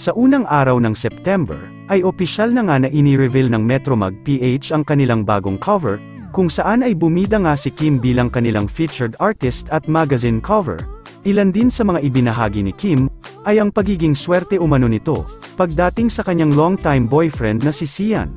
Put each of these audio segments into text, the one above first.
Sa unang araw ng September, ay opisyal na nga na ini-reveal ng Metromag PH ang kanilang bagong cover, kung saan ay bumida nga si Kim bilang kanilang featured artist at magazine cover. Ilan din sa mga ibinahagi ni Kim, ay ang pagiging swerte umano nito, pagdating sa kanyang longtime boyfriend na si Sian.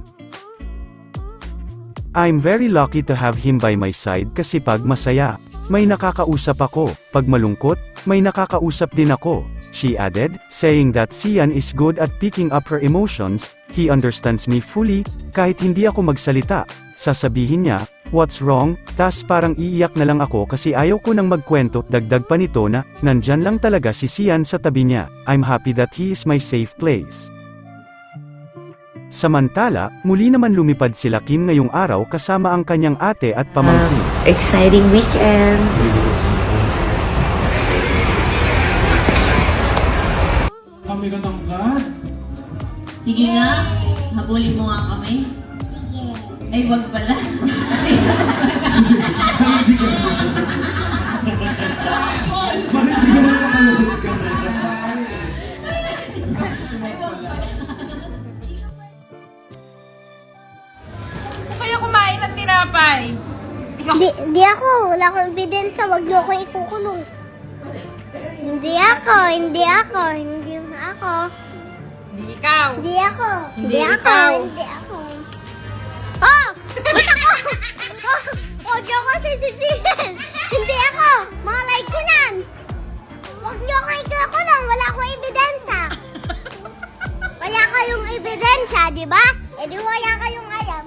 I'm very lucky to have him by my side kasi pag masaya, may nakakausap ako, pag malungkot, may nakakausap din ako, she added, saying that Sian is good at picking up her emotions, he understands me fully, kahit hindi ako magsalita, sasabihin niya, what's wrong, tas parang iiyak na lang ako kasi ayaw ko nang magkwento, dagdag pa nito na, nandyan lang talaga si Sian sa tabi niya, I'm happy that he is my safe place. Samantala, muli naman lumipad sila Kim ngayong araw kasama ang kanyang ate at pamangkin. Exciting weekend! Kami katangkad. Sige nga, habulin mo nga kami. Sige. Ay, wag pala. Bakit di ka naman nakalulot ka? Kaya kumain ng tinapay. Di ako. Wala akong ebidensya. Huwag niyo ako ikukulong. Hindi ako. Hindi ikaw. Hindi ako. Hindi ikaw. Hindi ako. Oh! Ba't ako? Oh! Huwag niyo ako sisisihin. Hindi ako. Mga like ko yan. Huwag niyo ako ikukulong. Wala akong ebidensya. Wala kayong ebidensya, di ba? E di wala kayong alam.